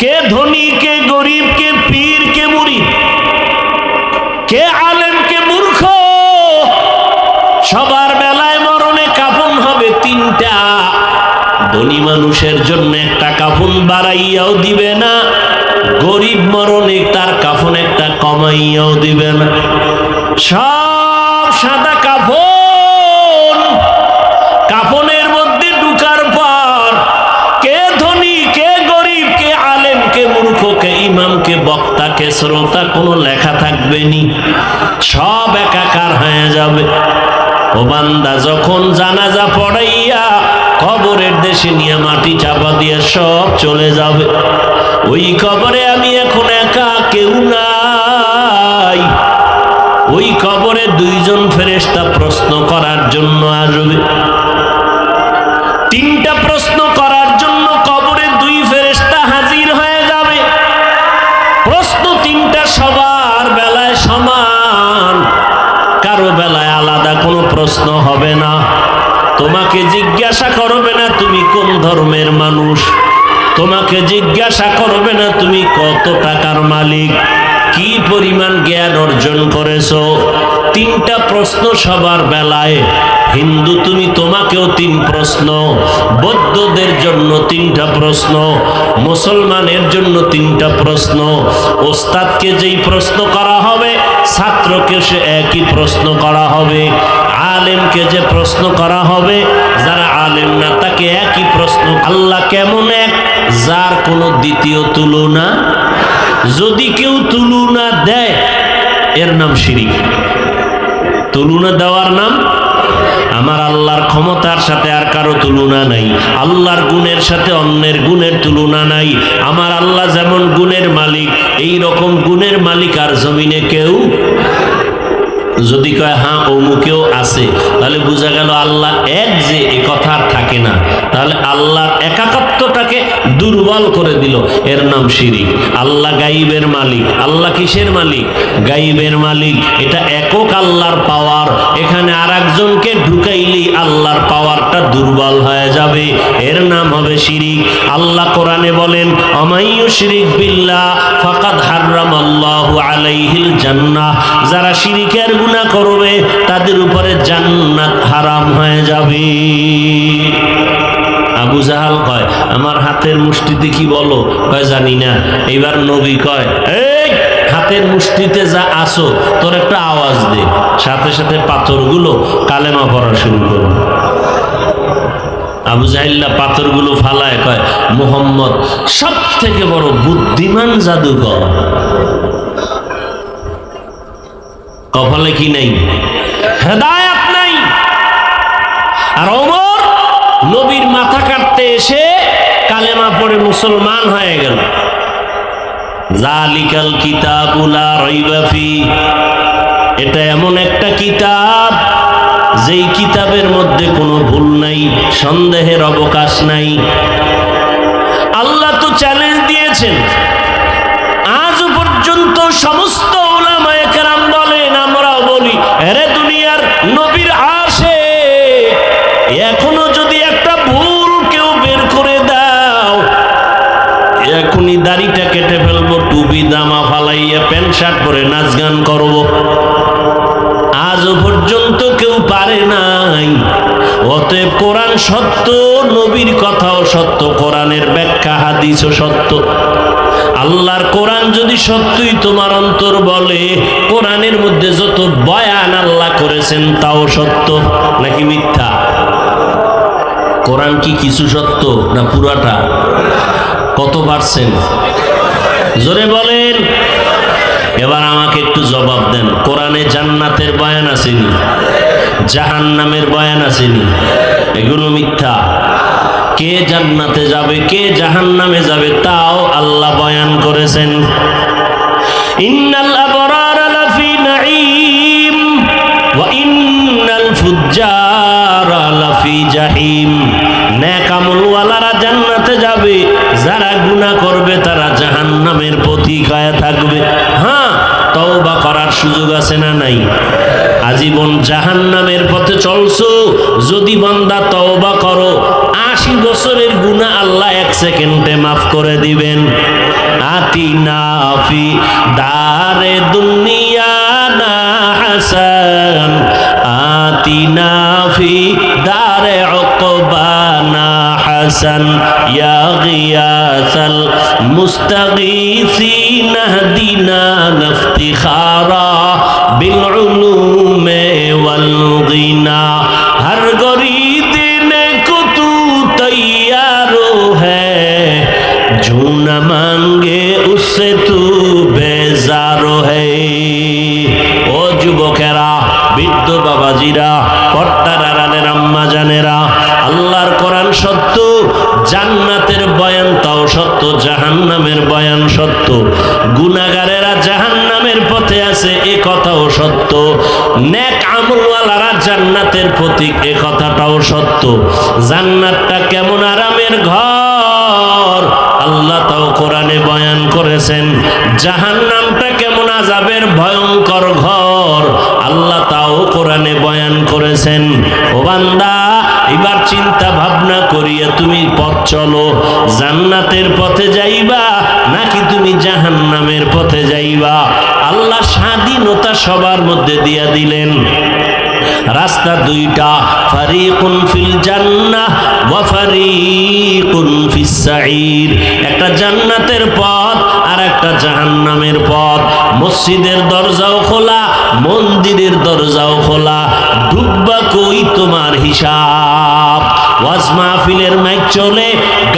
কে ধনী, কে গরিব, কে পীর, কে মুরিদ, কে আলেম, কে মূর্খ, সবার বেলায় মরণে কাফন হবে তিনটা। ধনী মানুষের জন্য একটা কাফন বাড়াইয়াও দিবে না, গরিব মরণে তার কাফন একটা কমাইয়াও দিবে না, সব সাদা কাফন। কাফনের মধ্যে ঢুকার পর কে ধনী, কে গরিব, কে আলেম, কে মূর্খ, কে ইমাম, কে বক্তা, কে শ্রোতা কোনো লেখা থাকবে নি, সব একাকার হয়ে যাবে। ও বান্দা, যখন জানাজা পড়াইয়া কবরের দেশে নিয়ে মাটি চাপা দিয়ে সব চলে যাবে, ওই কবরে আমি এখন একা, কেউ নাই। ওই কবরে দুইজন ফেরেশতা প্রশ্ন করার জন্য আসবে। তিনটা প্রশ্ন করার জন্য কবরে দুই ফেরেশতা হাজির হয়ে যাবে। প্রশ্ন তিনটা সবার বেলায় সমান, কারো বেলায় আলাদা কোনো প্রশ্ন হবে না। তোমাকে জিজ্ঞাসা করবে না তুমি কোন ধর্মের মানুষ, তোমাকে জিজ্ঞাসা করবে না তুমি কত টাকার মালিক, কি পরিমাণ জ্ঞান অর্জন করেছো। তিনটা প্রশ্ন সবার বেলায়। হিন্দু তুমি, তোমাকেও তিন প্রশ্ন, বৌদ্ধদের জন্য তিনটা প্রশ্ন, মুসলমানের জন্য তিনটা প্রশ্ন। ওস্তাদকে যেই প্রশ্ন করা হবে, ছাত্রকে সে একই প্রশ্ন করা হবে। আলেমকে যে প্রশ্ন করা হবে, যারা আলেম না তাকে একই প্রশ্ন। আল্লাহ কেমন এক, যার কোনো দ্বিতীয় তুলনা। যদি কেউ তুলনা দেয় এর নাম শিরিক। তুলনা দেওয়ার নাম, আমার আল্লাহর ক্ষমতার সাথে আর কারো তুলনা নাই, আল্লাহর গুণের সাথে অন্যের গুণের তুলনা নাই। আমার আল্লাহ যেমন গুণের মালিক, এই রকম গুণের মালিক আর জমিনে কেউ। যদি কয় হ্যাঁ অমুকেও আছে, তাহলে বোঝা গেল আল্লাহ এক যে এ কথা আর থাকে না, তাহলে আল্লাহর একাকত্বটাকে দুর্বল করে দিল, এর নাম শিরিক। আল্লাহ গাইবের মালিক। আল্লাহ কিসের মালিক? গাইবের মালিক। এটা একক আল্লাহর পাওয়ার, এখানে আর একজনকে ঢুকাইলেই আল্লাহর পাওয়ারটা দুর্বল হয়ে যাবে, এর নাম হবে শিরিক। আল্লাহ কোরআনে বলেন, অমাইয়ুশরিক বিল্লাহ ফাকাদ হারামাল্লাহু আলাইহিল জান্নাহ। যারা শিরিকের গুনাহ করবে তাদের উপরে জান্নাত হারাম হয়ে যাবে। আবু জাহাল কয়, আমার হাতের মুষ্টিতে কি বলো? কয় জানি না। এবার নবী কয়, এই হাতের মুষ্টিতে যা আসো তোর একটা আওয়াজ দে। সাথে সাথে পাথরগুলো কালেমা পড়া শুরু করল। আবু জাহিল্লা পাথরগুলো ফালায় কয়, মুহাম্মদ সব থেকে বড় বুদ্ধিমান জাদুকর। কপালে কি নাই? হেদায়েত নাই। আর ওমর নবীর মাথা কাটতে এসে কালেমা পড়ে মুসলমান হয়ে গেল। জালিকাল কিতাবু লা রাইবা ফি, এটা এমন একটা কিতাব যেই কিতাবের মধ্যে কোনো ভুল নাই, সন্দেহের অবকাশ নাই। আল্লাহ তো চ্যালেঞ্জ দিয়েছেন। আজ পর্যন্ত সমস্ত উলামায়ে কেরাম বলেন, আমরাও বলি, আরে দুনিয়ার নবীর আশিক, এখনো যদি একটা ভুল কেউ বের করে দাও, এখনই দাড়িটা কেটে ফেলবো, টুপি জামা ফালাইয়া প্যান্ট শার্ট পরে নাচ গান করবো। আজও পর্যন্ত কেউ পারে নাই। অতএব কোরআন সত্য, নবীর কথাও সত্য, কোরআনের ব্যাখ্যা হাদিসও সত্য। আল্লাহর কোরআন যদি সত্যই তোমার অন্তর বলে, কোরআনের মধ্যে যত বয়ান আল্লাহ করেছেন তাও সত্য নাকি মিথ্যা? কোরআন কি কিছু সত্য না পুরাটা? কত পার্সেন্ট? জোরে বলেন। এবার আমাকে একটু জবাব দেন, কোরআনে জান্নাতের বয়ান আসেনি, জাহান্নামের বয়ান আসেনি? এগুলো মিথ্যা। কে জান্নাতে যাবে, কে জাহান্নামে যাবে তাও আল্লাহ বয়ান করেছেন। ইন্নাল আবরারা লাফি নাঈম ওয়া ইন্নাল ফুজ্জারা লাফি জাহিম। নেক আমলওয়ালারা জান্নাতে যাবে, যারা গুনাহ করবে তারা জাহান্নামের পথিকায় থাকবে। হ্যাঁ, তওবা করার সুযোগ আছে না নাই? আজীবন জাহান্নামের পথে চলছো, যদি বান্দা তওবা করো 80 বছরের গুনাহ আল্লাহ 1 সেকেন্ডে মাফ করে দিবেন। আতিনা ফি দারে দুনিয়া না হাসান, আতিনা ফি দারে উকবানা হাসান, ইয়া গিয়াসাল মুস্তাগীসিন হদিনা নাফতিখারা বিল উলুমে ওয়াল গিনা, হর গরিব দেনে কো তু তৈয়ার হ্যায়, जो न मांगे उससे तू बेजार है। ও যুবকেরা, বৃদ্ধ বাবাজিরা, পর্দার আড়ালের আম্মা জানেরা, আল্লাহর কোরআন সত্য, জান্নাতের বয়ান তাও সত্য, জাহান্নামের বয়ান সত্য। গুনাহগারেরা জাহান্নামের পথে আছে এ কথাও সত্য, নেক আমলওয়ালারা জান্নাতের প্রতীক এ কথাটাও সত্য। জান্নাতটা কেমন আরামের ঘর আল্লাহ তাও কোরআনে বয়ান করেছেন, জাহান্নামটা কেমন আযাবের ভয়ঙ্কর ঘর আল্লাহ তাও কোরআনে বয়ান করেছেন। ও বান্দা, এবার চিন্তা ভাবনা করিয়া তুমি পথ চলো, জান্নাতের পথে যাইবা নাকি তুমি জাহান্নামের পথে যাইবা। আল্লাহ স্বাধীনতা সবার মধ্যে দিয়া দিলেন, রাস্তা দুইটা, ফারিকুন ফিল জান্নাহ ওয়া ফারিকুন ফিস সাঈর। একটা জান্নাতের পথ আর একটা জাহান্নামের পথ। মসজিদের দরজাও খোলা, মন্দিরের দরজাও খোলা, ঢুকবা কই তোমার হিসাব। ওয়াজ মাহফিলের মাইক চলে,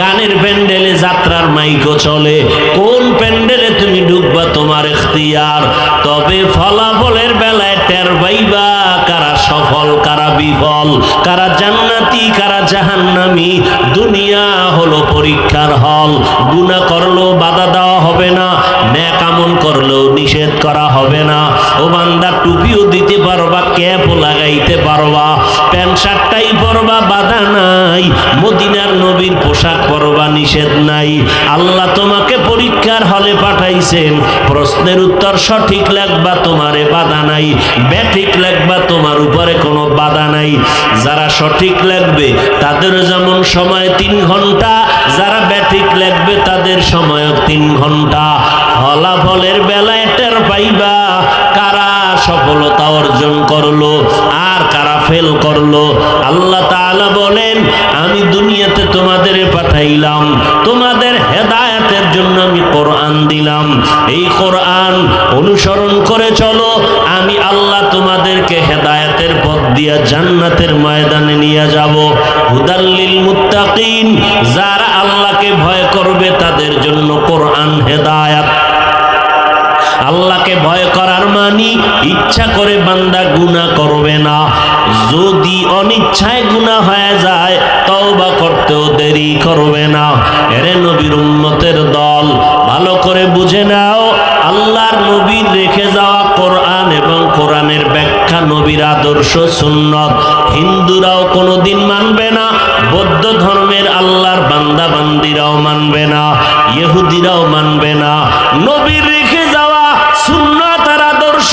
গানের প্যান্ডেলে যাত্রার মাইকও চলে, কোন প্যান্ডেলে তুমি ঢুকবা তোমার ইখতিয়ার। তবে ফলাফলের বেলায় টের পাইবা কারা সফল কারা বিফল, কারা জান্নাতি কারা জাহান্নামী। দুনিয়া হলো পরীক্ষার হল, গুনাহ করলেও বাধা দেওয়া হবে না, নেক আমল করলেও নিষেধ করা হবে না। ও বান্দা, টুপিও দিতে পারবা, ক্যাপও লাগাইতে পারবা, প্যান্ট শার্টটাই পরবা, বাধা নাই। মদিনার নবীর পোশাক পরবা, নিষেধ নাই। আল্লাহ তোমাকে পরীক্ষার হলে পাঠাইছেন, প্রশ্নের উত্তর সঠিক লাগবা, তোমারে বাধা নাই, ব্যাঠিক লাগবা, তোমার উপরে কোনো বাধা নাই। যারা সঠিক লাগবে তাদের যেমন সময় 3 ঘন্টা, যারা ব্যাঠিক লাগবে তাদের সময় 3 ঘন্টা। ফলাফলের বেলায় টের পাইবা কারা সফলতা অর্জন করলো আর কারা ফেল করলো। আল্লাহ তাআলা বলেন, আমি দুনিয়াতে তোমাদের পাঠাইলাম, তোমাদের হেদায়েতের জন্য আমি কোরআন দিলাম। এই কোরআন অনুসরণ করে চলো, আমি আল্লাহ তোমাদেরকে হেদায়েতের পথ দিয়া জান্নাতের ময়দানে নিয়ে যাব। হুদাল্লিল মুত্তাকিন, যারা আল্লাহকে ভয় করবে তাদের জন্য কোরআন হেদায়েত। আল্লাহকে ভয় করার মানি ইচ্ছা করে বান্দা গুনাহ করবে না, যদি অনিচ্ছায় গুনাহ হয়ে যায় তওবা করতেও দেরি করবে না। এরে নবীর উম্মতের দল, ভালো করে বুঝে নাও, আল্লাহর নবীর রেখে যাওয়া কোরআন এবং কোরআনের ব্যাখ্যা, নবীর আদর্শ সুন্নত হিন্দুরাও কোনোদিন মানবে না, বৌদ্ধ ধর্মের আল্লাহর বান্দা বান্দিরাও মানবে না, ইহুদিরাও মানবে না। নবীর রেখে যাওয়া সুন্নাত আর আদর্শ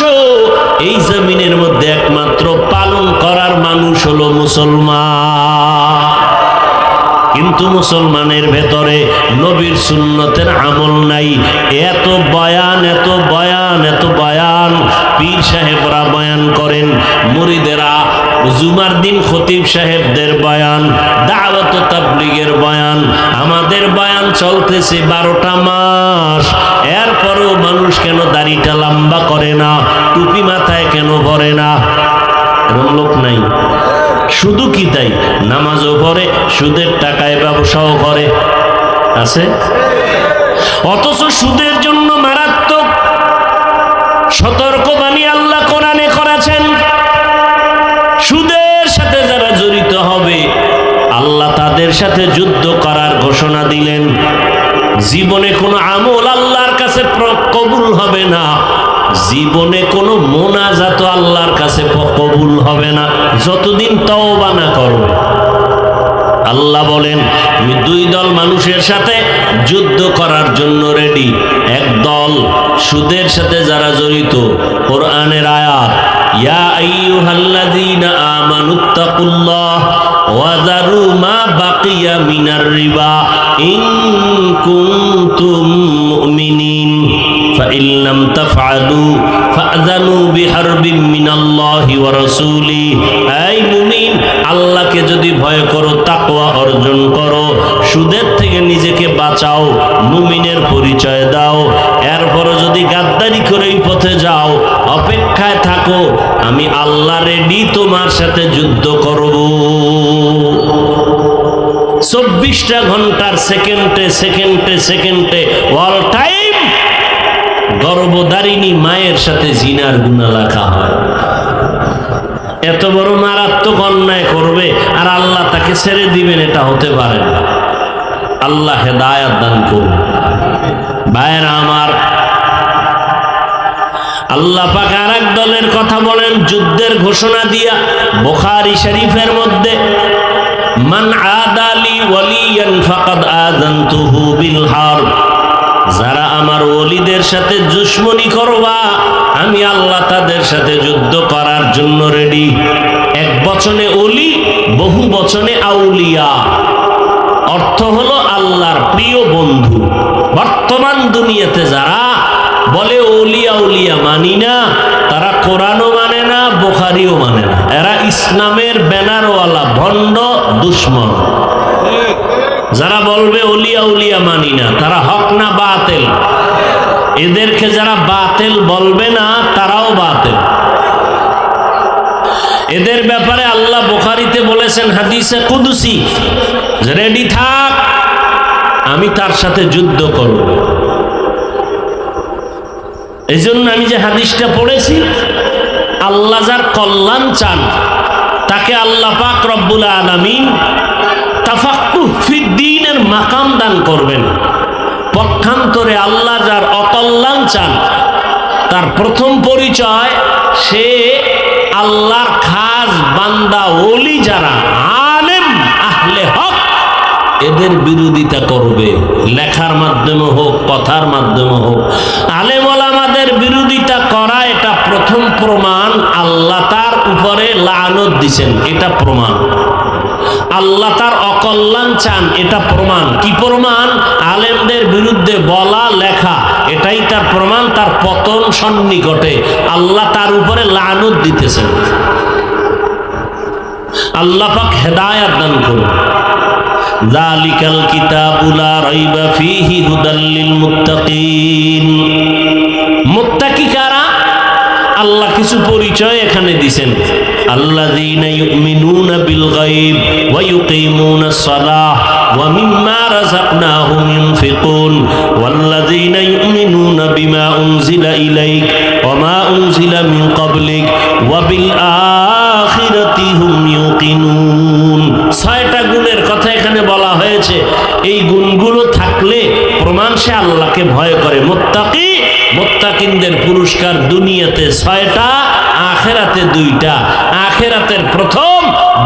এই জমিনের মধ্যে একমাত্র পালন করার মানুষ হলো মুসলমান। কিন্তু মুসলমানের ভেতরে নবীর সুন্নতের আমল নাই। এত বয়ান, এত বয়ান, এত বয়ান, পীর সাহেবরা বয়ান করেন, মুরিদেরা জুমার দিন খতিব সাহেবদের বয়ান, দাওয়াত ও তাবলীগের বয়ান, আমাদের বয়ান চলতেছে 12টা মাস। এরপরেও মানুষ কেন দাড়িটা লম্বা করে না, টুপি মাথায় কেন ভরে না? এরকম লোক নাই। শুধু কি তাই, নামাজও পড়ে, সুদের টাকায় ব্যবসাও করে, আছে। অথচ সুদের জন্য মারাত্মক সতর্কবাণী আল্লাহ কোরআনে করেছেন। সুদের সাথে যারা জড়িত হবে আল্লাহ তাদের সাথে যুদ্ধ করার ঘোষণা দিলেন। জীবনে কোনো আমল আল্লাহর কাছে কবুল হবে না, জীবনে কোনো মোনাজাত আল্লাহর কাছে কবুল হবে না যতদিন তওবা না করবে। আল্লাহ বলেন, আমি 2 দল মানুষের সাথে যুদ্ধ করার জন্য রেডি। এক দল সুদের সাথে যারা জড়িত, কোরআনের আয়াত, ইয়া আইয়ুহাল্লাযীনা আমানুত্তাকুল্লাহ ওয়াযারু মা বাকিয়া মিনার রিবা ইন কুনতুম মুমিনিন ফাইন লাম তাফআলু ফাযানু বিহারবিন মিনাল্লাহি ওয়া রাসূলিহি। এই মুমিন, আল্লাহকে যদি ভয় করো, তাকওয়া অর্জন করো, সুদের থেকে নিজেকে বাঁচাও, মুমিনের পরিচয় দাও, এরপরও যদি গাদ্দারি করে এই পথে যাও, অপেক্ষায় থাকো, আমি আল্লাহ রেডি তোমার সাথে যুদ্ধ করব। 24টা ঘন্টার সেকেন্ডে সেকেন্ডে সেকেন্ডে অল টাইম গর্ভধারিণী মায়ের সাথে জিনার গুনাহ লেখা হয়। এত বড় মারাত্মক অন্যায় করবে আর আল্লাহ তাকে ছেড়ে দিবেন, এটা হতে পারে না। আল্লাহ হেদায়েত দান করুন। ভাইরা আমার, আল্লাহ পাক আরেক দলের কথা বলেন যুদ্ধের ঘোষণা দিয়া বুখারী শরীফের মধ্যে, মান আদালি ওয়ালিয়ান ফাকাদ আযানতুহু বিল হারব। যারা আমার ওলিদের সাথে দুশমনি করবা, আমি আল্লাহ তাদের সাথে যুদ্ধ করার জন্য রেডি। এক বচনে ওলি, বহু বচনে আউলিয়া। অর্থ হলো আল্লাহর প্রিয় বন্ধু। বর্তমান দুনিয়াতে যারা বলে ওলিয়া উলিয়া মানি না, তারা কোরআনও মানে না, বুখারীও মানে না। এরা ইসলামের ব্যানারওয়ালা ভণ্ড দুশমন। যারা বলবে ওলিয়া উলিয়া মানি না, তারা হক না বাতিল। এদেরকে যারা বাতিল বলবে না, তারাও বাতিল। এদের ব্যাপারে আল্লাহ বুখারীতে বলেছেন হাদিসে কুদসি, রেডি থাক, আমি তার সাথে যুদ্ধ করব। এই জন্য আমি যে হাদিসটা পড়েছি, আল্লাহ যার কল্যাণ চান তাকে আল্লাহ পাক রব্বুল আলামিন তাফাক্কুহ ফিদ্দীনের মাকাম দান করবেন। পক্ষান্তরে আল্লাহ যার অকল্যাণ চান, তার প্রথম পরিচয় সে আল্লাহর খাস বান্দা ওলি যারা আলেম আহলে হক, এদের বিরোধিতা করবে। লেখার মাধ্যমে হোক, কথার মাধ্যমে হোক, আলেম ওলামাদের বিরোধিতা করা, এটা প্রথম প্রমাণ আল্লাহ তার উপরে লানত দিছেন, এটা প্রমাণ। আল্লাহ তার অকল্যাণ চান, এটা প্রমাণ। কি প্রমাণ? আলেমদের বিরুদ্ধে বলা লেখা, এটাই তার প্রমাণ। তার পতন সন্নিকটে, আল্লাহ তার উপরে লানত দিতেছেন। আল্লাহ পাক হেদায়েত দান করুন। যালিকাল কিতাবু লা রাইবা ফীহি হুদাল লিল মুত্তাকিন। মুত্তাকি কারা? আল্লাহ কিছু পরিচয় এখানে দিবেন। আল্লাযীনা ইউমিনুনা বিল গায়ব ওয়া ইউকিমুনাস সালাহ ওয়া মিম্মা রাযাকনাহুম ইউনফিকুন ওয়াল্লাযীনা ইউমিনুনা বিমা উনজিলা ইলাইক ওয়া মা উনজিলা মিন ক্বাবলিক ওয়া বিল আখিরাতি হুম ইউকিনুন। 6টা গুণের কথা এখানে বলা হয়েছে। এই গুণগুলো থাকলে প্রমাণ সে আল্লাহকে ভয় করে। মুত্তাকি, মুত্তাকিনদের পুরস্কার দুনিয়াতে 6টা, আখিরাতে 2টা। আখিরাতের প্রথম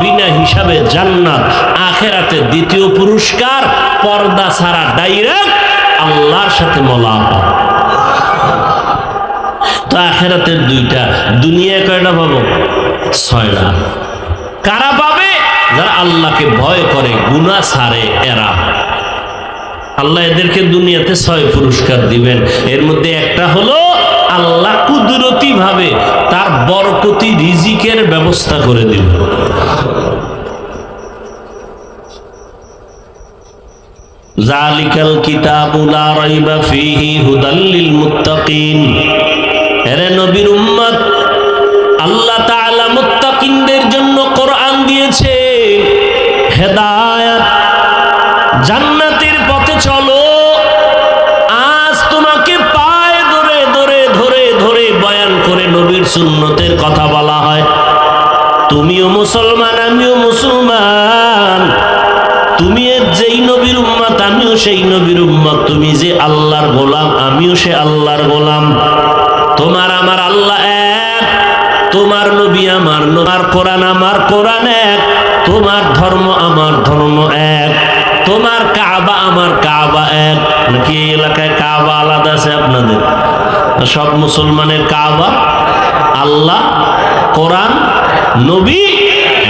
বিনা হিসাবে জান্নাত, আখিরাতে দ্বিতীয় পুরস্কার পর্দা ছাড়া ডাইরেক্ট আল্লাহর সাথে মোলাকাত। তো আখিরাতের 2টা, দুনিয়ায় কয়টা পাবো? 6টা। কারা পাবে? যারা আল্লাহকে ভয় করে, গুনাহ ছাড়ে এরা। আল্লাহ এদেরকে দুনিয়াতে 6 পুরস্কার দিবেন। এর মধ্যে একটা হলো আল্লাহ কুদরতি ভাবে তার বরকতি রিজিকের ব্যবস্থা করে দিবেন। যালিকাল কিতাবু লা রাইবা ফীহি হুদাল লিল মুত্তাকিন। এরে নবীর উম্মত, আল্লাহ তাআলা মুত্তাকিনদের জন্য কোরআন দিয়েছে, হেদায়েত। জান্নাতের পথে চলো। আজ তোমাকে পায়ে ধরে ধরে ধরে ধরে বয়ান করে নবীর সুন্নতের কথা বলা হয়। তুমিও মুসলমান, আমিও মুসলমান। তুমি যেই নবীর উম্মত, আমিও সেই নবীর উম্মত। তুমি যে আল্লাহর গোলাম, আমিও সে আল্লাহর গোলাম। তোমার আমার আল্লাহ এক, তোমার নবী আমার নবী, তোমার কোরআন আমার কোরআন এক, তোমার ধর্ম আমার ধর্ম এক, তোমার কাবা আমার কাবা এক। নাকি এই এলাকায় কাবা আলাদা আছে আপনাদের? সব মুসলমানের কাবা, আল্লাহ, কোরআন, নবী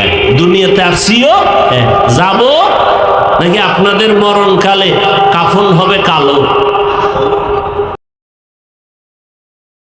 এক। দুনিয়াতে আসছিও যাব, নাকি আপনাদের মরণকালে কাফন হবে কালো?